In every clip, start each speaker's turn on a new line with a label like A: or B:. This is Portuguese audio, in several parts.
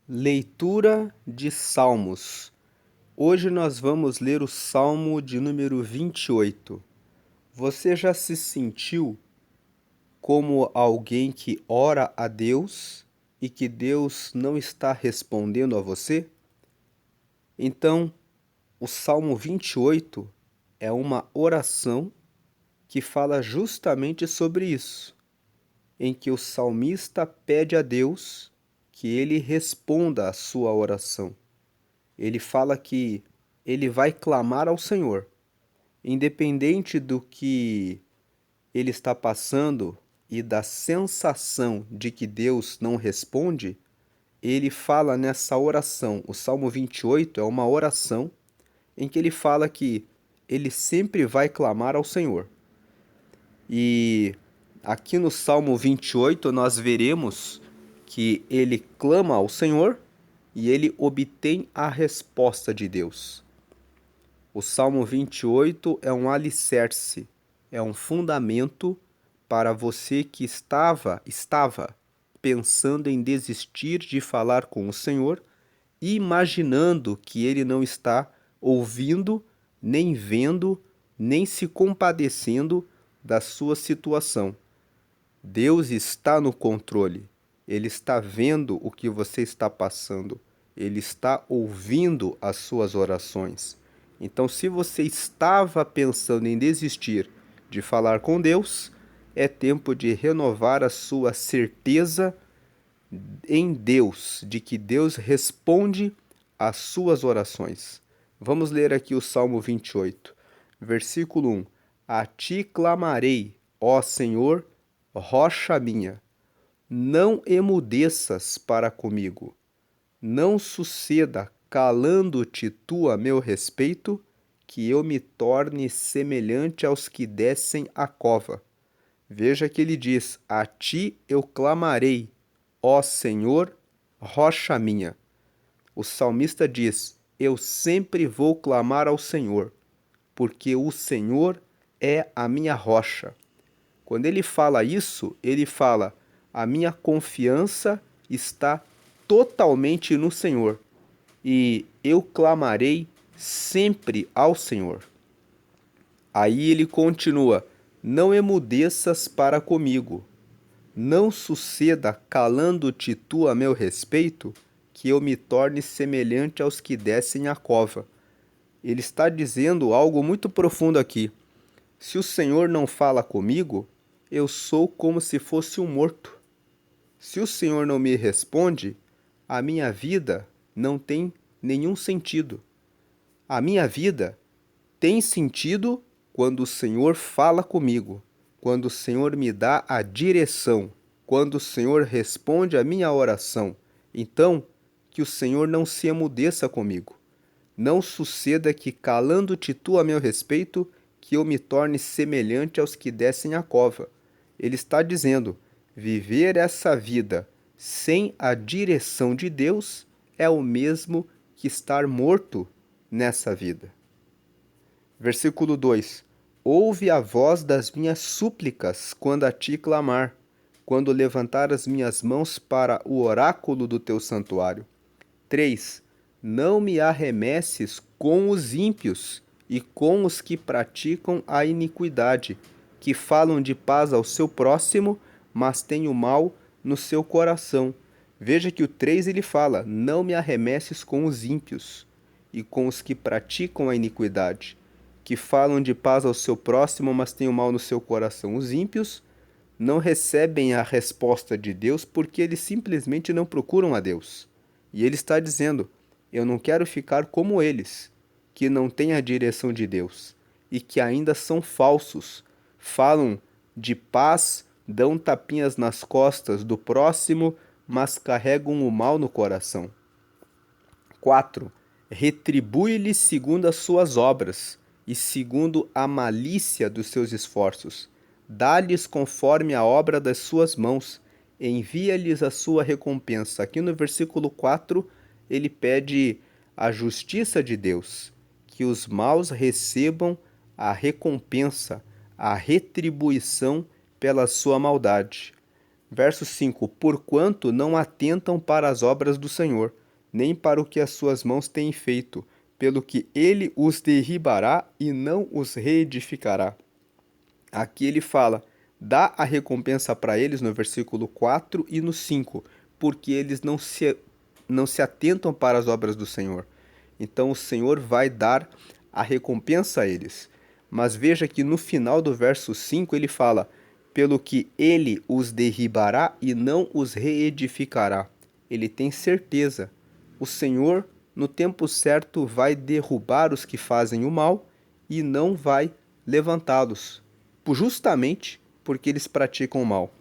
A: Leitura de Salmos. Hoje nós vamos ler o Salmo de número 28. Você já se sentiu como alguém que ora a Deus e que Deus não está respondendo a você? Então, o Salmo 28 é uma oração que fala justamente sobre isso, em que o salmista pede a Deus que ele responda à sua oração. Ele fala que ele vai clamar ao Senhor, independente do que ele está passando e da sensação de que Deus não responde. Ele fala nessa oração. O Salmo 28 é uma oração em que ele fala que ele sempre vai clamar ao Senhor. E aqui no Salmo 28 nós veremos que ele clama ao Senhor e ele obtém a resposta de Deus. O Salmo 28 é um alicerce, é um fundamento para você que estava pensando em desistir de falar com o Senhor, imaginando que ele não está ouvindo, nem vendo, nem se compadecendo da sua situação. Deus está no controle. Ele está vendo o que você está passando. Ele está ouvindo as suas orações. Então, se você estava pensando em desistir de falar com Deus, é tempo de renovar a sua certeza em Deus, de que Deus responde às suas orações. Vamos ler aqui o Salmo 28, versículo 1. A ti clamarei, ó Senhor, rocha minha. Não emudeças para comigo. Não suceda, calando-te tu a meu respeito, que eu me torne semelhante aos que descem a cova. Veja que ele diz: a ti eu clamarei, ó Senhor, rocha minha. O salmista diz: eu sempre vou clamar ao Senhor, porque o Senhor é a minha rocha. Quando ele fala isso, ele fala: a minha confiança está totalmente no Senhor e eu clamarei sempre ao Senhor. Aí ele continua: não emudeças para comigo, não suceda calando-te tu a meu respeito, que eu me torne semelhante aos que descem a cova. Ele está dizendo algo muito profundo aqui. Se o Senhor não fala comigo, eu sou como se fosse um morto. Se o Senhor não me responde, a minha vida não tem nenhum sentido. A minha vida tem sentido quando o Senhor fala comigo, quando o Senhor me dá a direção, quando o Senhor responde a minha oração. Então, que o Senhor não se emudeça comigo. Não suceda que, calando-te tu a meu respeito, que eu me torne semelhante aos que descem a cova. Ele está dizendo: viver essa vida sem a direção de Deus é o mesmo que estar morto nessa vida. Versículo 2: ouve a voz das minhas súplicas quando a ti clamar, quando levantar as minhas mãos para o oráculo do teu santuário. 3. Não me arremesses com os ímpios e com os que praticam a iniquidade, que falam de paz ao seu próximo, mas têm o mal no seu coração. Veja que o 3 ele fala: não me arremesses com os ímpios e com os que praticam a iniquidade, que falam de paz ao seu próximo, mas têm o mal no seu coração. Os ímpios não recebem a resposta de Deus porque eles simplesmente não procuram a Deus. E ele está dizendo: eu não quero ficar como eles, que não têm a direção de Deus e que ainda são falsos, falam de paz, dão tapinhas nas costas do próximo, mas carregam o mal no coração. 4. Retribui-lhes segundo as suas obras e segundo a malícia dos seus esforços. Dá-lhes conforme a obra das suas mãos, envia-lhes a sua recompensa. Aqui no versículo 4, ele pede a justiça de Deus, que os maus recebam a recompensa, a retribuição pela sua maldade. Verso 5: Porquanto não atentam para as obras do Senhor, nem para o que as suas mãos têm feito, pelo que ele os derribará e não os reedificará. Aqui ele fala, dá a recompensa para eles no versículo 4 e no 5, porque eles não se atentam para as obras do Senhor. Então o Senhor vai dar a recompensa a eles. Mas veja que no final do verso 5 ele fala, pelo que ele os derribará e não os reedificará. Ele tem certeza. O Senhor, no tempo certo, vai derrubar os que fazem o mal e não vai levantá-los, justamente porque eles praticam o mal.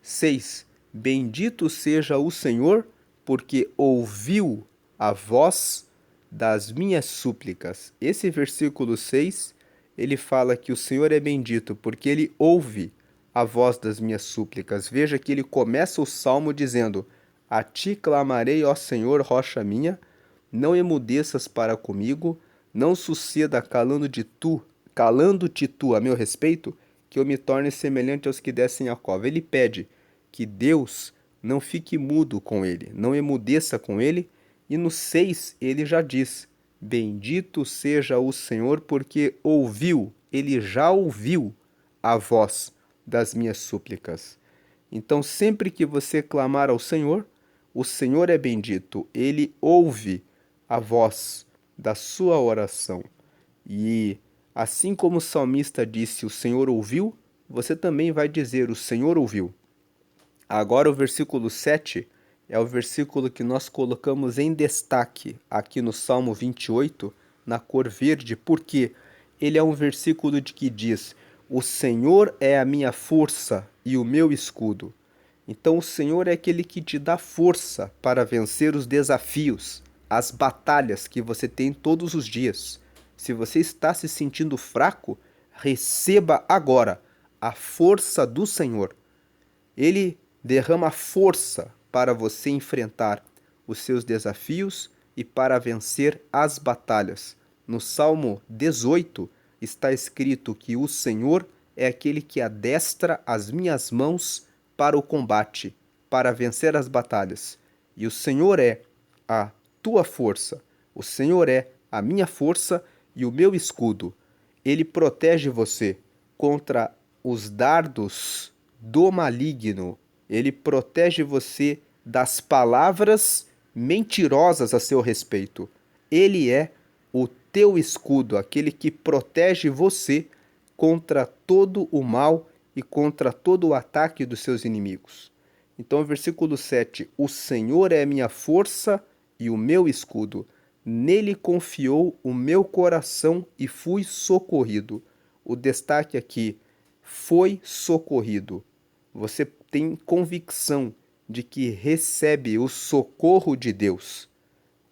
A: 6. Bendito seja o Senhor, porque ouviu a voz das minhas súplicas. Esse versículo 6, ele fala que o Senhor é bendito, porque ele ouve a voz das minhas súplicas. Veja que ele começa o salmo dizendo: A ti clamarei, ó Senhor, rocha minha, não emudeças para comigo, não suceda calando-te tu a meu respeito, que eu me torne semelhante aos que descem a cova. Ele pede que Deus não fique mudo com ele, não emudeça com ele. E no 6 ele já diz: Bendito seja o Senhor, porque ele já ouviu a voz das minhas súplicas. Então, sempre que você clamar ao Senhor, o Senhor é bendito, ele ouve a voz da sua oração. E assim como o salmista disse, o Senhor ouviu, você também vai dizer, o Senhor ouviu. Agora o versículo 7 é o versículo que nós colocamos em destaque aqui no Salmo 28, na cor verde, porque ele é um versículo de que diz: O Senhor é a minha força e o meu escudo. Então o Senhor é aquele que te dá força para vencer os desafios, as batalhas que você tem todos os dias. Se você está se sentindo fraco, receba agora a força do Senhor. Ele derrama força para você enfrentar os seus desafios e para vencer as batalhas. No Salmo 18 está escrito que o Senhor é aquele que adestra as minhas mãos para o combate, para vencer as batalhas. E o Senhor é a tua força, o Senhor é a minha força e o meu escudo. Ele protege você contra os dardos do maligno. Ele protege você das palavras mentirosas a seu respeito. Ele é o teu escudo, aquele que protege você contra todo o mal e contra todo o ataque dos seus inimigos. Então, versículo 7: O Senhor é minha força e o meu escudo. Nele confiou o meu coração e fui socorrido. O destaque aqui: foi socorrido. Você tem convicção de que recebe o socorro de Deus.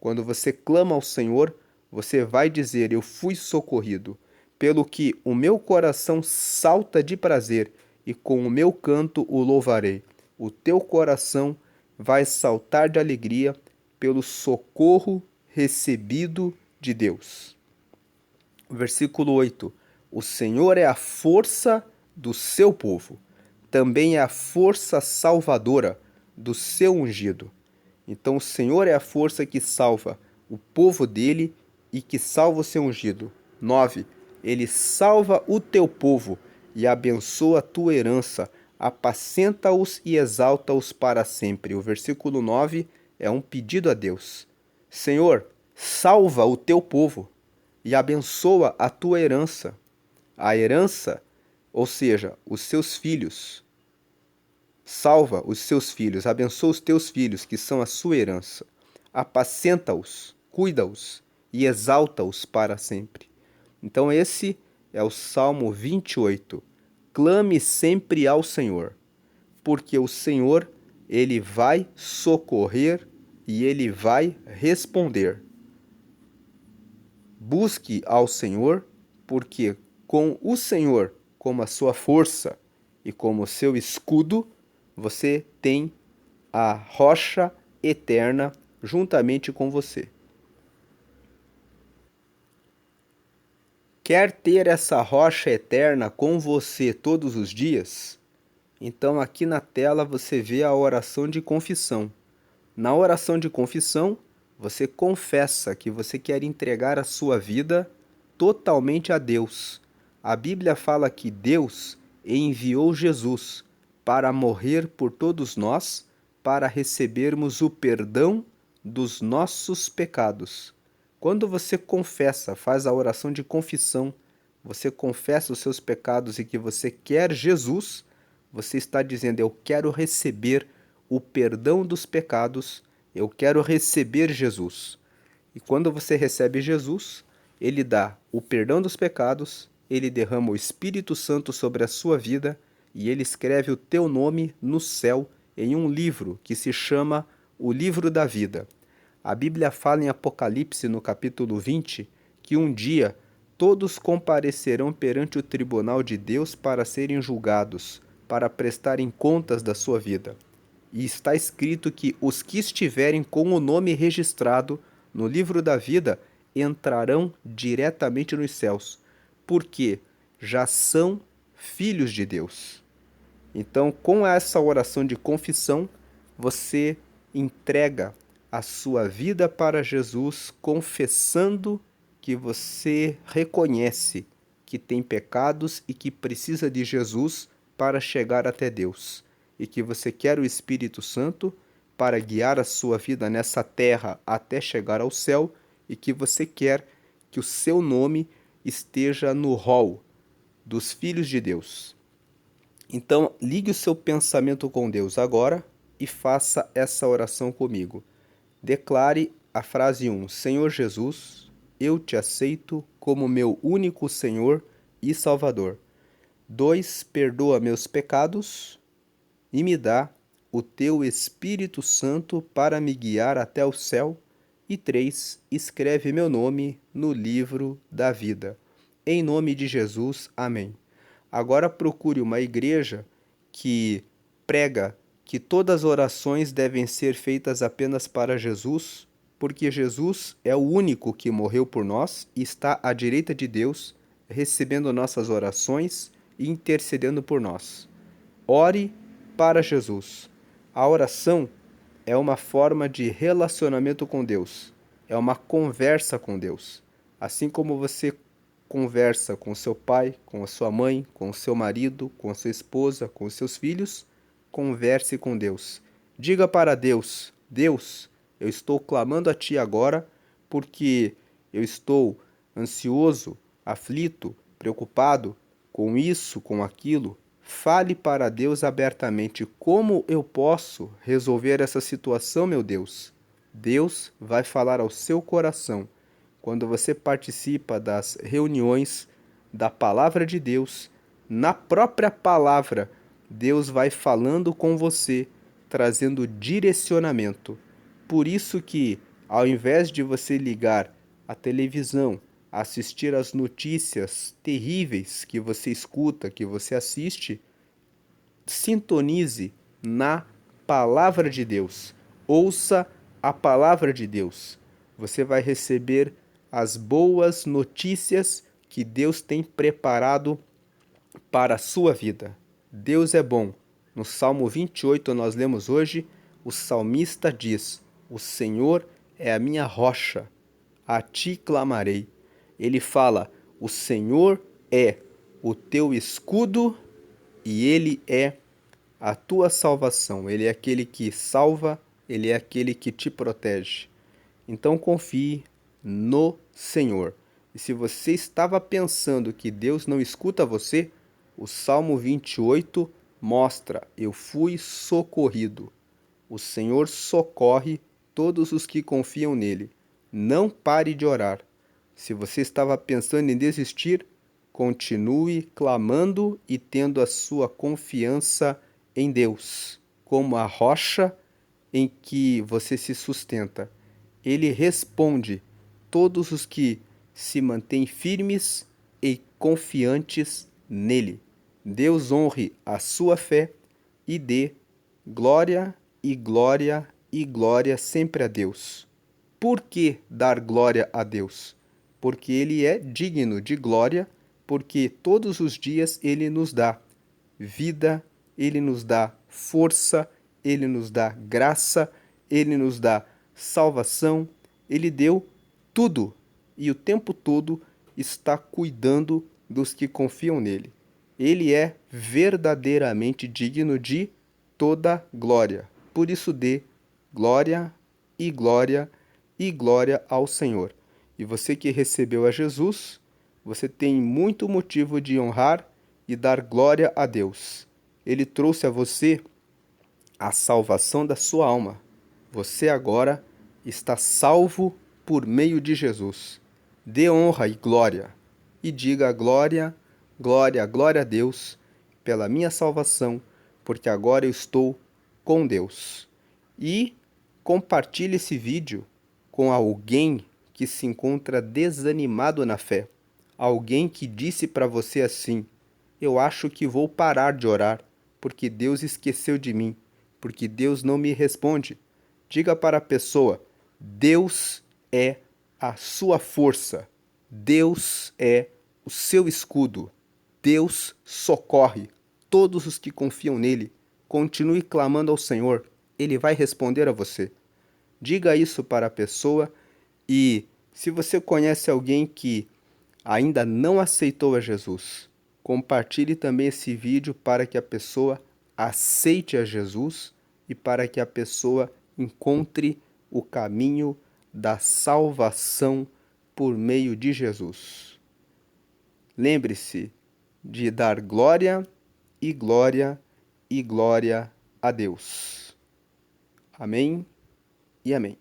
A: Quando você clama ao Senhor, você vai dizer: Eu fui socorrido, pelo que o meu coração salta de prazer e com o meu canto o louvarei. O teu coração vai saltar de alegria pelo socorro recebido de Deus. Versículo 8: O Senhor é a força do seu povo, também é a força salvadora do seu ungido. Então o Senhor é a força que salva o povo dele e que salva o seu ungido. 9. Ele salva o teu povo e abençoa a tua herança, apacenta-os e exalta-os para sempre. O versículo 9 é um pedido a Deus. Senhor, salva o teu povo e abençoa a tua herança. A herança, ou seja, os seus filhos. Salva os seus filhos, abençoa os teus filhos, que são a sua herança. Apacenta-os, cuida-os e exalta-os para sempre. Então esse é o Salmo 28. Clame sempre ao Senhor, porque o Senhor, ele vai socorrer e ele vai responder. Busque ao Senhor, porque com o Senhor como a sua força e como seu escudo, você tem a rocha eterna juntamente com você. Quer ter essa rocha eterna com você todos os dias? Então aqui na tela você vê a oração de confissão. Na oração de confissão, você confessa que você quer entregar a sua vida totalmente a Deus. A Bíblia fala que Deus enviou Jesus para morrer por todos nós, para recebermos o perdão dos nossos pecados. Quando você confessa, faz a oração de confissão, você confessa os seus pecados e que você quer Jesus, você está dizendo: eu quero receber o perdão dos pecados, eu quero receber Jesus. E quando você recebe Jesus, ele dá o perdão dos pecados, ele derrama o Espírito Santo sobre a sua vida e ele escreve o teu nome no céu em um livro que se chama o Livro da Vida. A Bíblia fala em Apocalipse, no capítulo 20, que um dia todos comparecerão perante o tribunal de Deus para serem julgados, para prestarem contas da sua vida. E está escrito que os que estiverem com o nome registrado no livro da vida entrarão diretamente nos céus, porque já são filhos de Deus. Então, com essa oração de confissão, você entrega a sua vida para Jesus, confessando que você reconhece que tem pecados e que precisa de Jesus para chegar até Deus, e que você quer o Espírito Santo para guiar a sua vida nessa terra até chegar ao céu, e que você quer que o seu nome esteja no rol dos filhos de Deus. Então, ligue o seu pensamento com Deus agora e faça essa oração comigo. Declare a frase 1: Senhor Jesus, eu te aceito como meu único Senhor e Salvador. 2: Perdoa meus pecados e me dá o teu Espírito Santo para me guiar até o céu. E 3: Escreve meu nome no livro da vida. Em nome de Jesus, amém. Agora procure uma igreja que prega que todas as orações devem ser feitas apenas para Jesus, porque Jesus é o único que morreu por nós e está à direita de Deus, recebendo nossas orações e intercedendo por nós. Ore para Jesus. A oração é uma forma de relacionamento com Deus, é uma conversa com Deus. Assim como você conversa com seu pai, com a sua mãe, com o seu marido, com a sua esposa, com os seus filhos, converse com Deus. Diga para Deus: Deus, eu estou clamando a Ti agora porque eu estou ansioso, aflito, preocupado com isso, com aquilo. Fale para Deus abertamente: como eu posso resolver essa situação, meu Deus? Deus vai falar ao seu coração. Quando você participa das reuniões da Palavra de Deus, na própria palavra, Deus vai falando com você, trazendo direcionamento. Por isso que, ao invés de você ligar a televisão, assistir às notícias terríveis que você escuta, que você assiste, sintonize na palavra de Deus. Ouça a palavra de Deus. Você vai receber as boas notícias que Deus tem preparado para a sua vida. Deus é bom. No Salmo 28 nós lemos hoje, o salmista diz: o Senhor é a minha rocha, a ti clamarei. Ele fala: o Senhor é o teu escudo e ele é a tua salvação. Ele é aquele que salva, ele é aquele que te protege. Então confie no Senhor. E se você estava pensando que Deus não escuta você, o Salmo 28 mostra: eu fui socorrido. O Senhor socorre todos os que confiam nele. Não pare de orar. Se você estava pensando em desistir, continue clamando e tendo a sua confiança em Deus, como a rocha em que você se sustenta. Ele responde todos os que se mantêm firmes e confiantes nele. Deus honre a sua fé e dê glória e glória e glória sempre a Deus. Por que dar glória a Deus? Porque Ele é digno de glória, porque todos os dias Ele nos dá vida Ele nos dá força, Ele nos dá graça, Ele nos dá salvação, Ele deu tudo e o tempo todo está cuidando dos que confiam nele. Ele é verdadeiramente digno de toda glória. Por isso dê glória e glória e glória ao Senhor. E você que recebeu a Jesus, você tem muito motivo de honrar e dar glória a Deus. Ele trouxe a você a salvação da sua alma. Você agora está salvo por meio de Jesus. Dê honra e glória. E diga glória, glória, glória a Deus pela minha salvação, porque agora eu estou com Deus. E compartilhe esse vídeo com alguém que se encontra desanimado na fé. Alguém que disse para você assim: eu acho que vou parar de orar, porque Deus esqueceu de mim, porque Deus não me responde. Diga para a pessoa: Deus é a sua força, Deus é o seu escudo, Deus socorre todos os que confiam nele. Continue clamando ao Senhor, ele vai responder a você. Diga isso para a pessoa e, se você conhece alguém que ainda não aceitou a Jesus, compartilhe também esse vídeo para que a pessoa aceite a Jesus e para que a pessoa encontre o caminho da salvação por meio de Jesus. Lembre-se de dar glória e glória e glória a Deus. Amém e amém.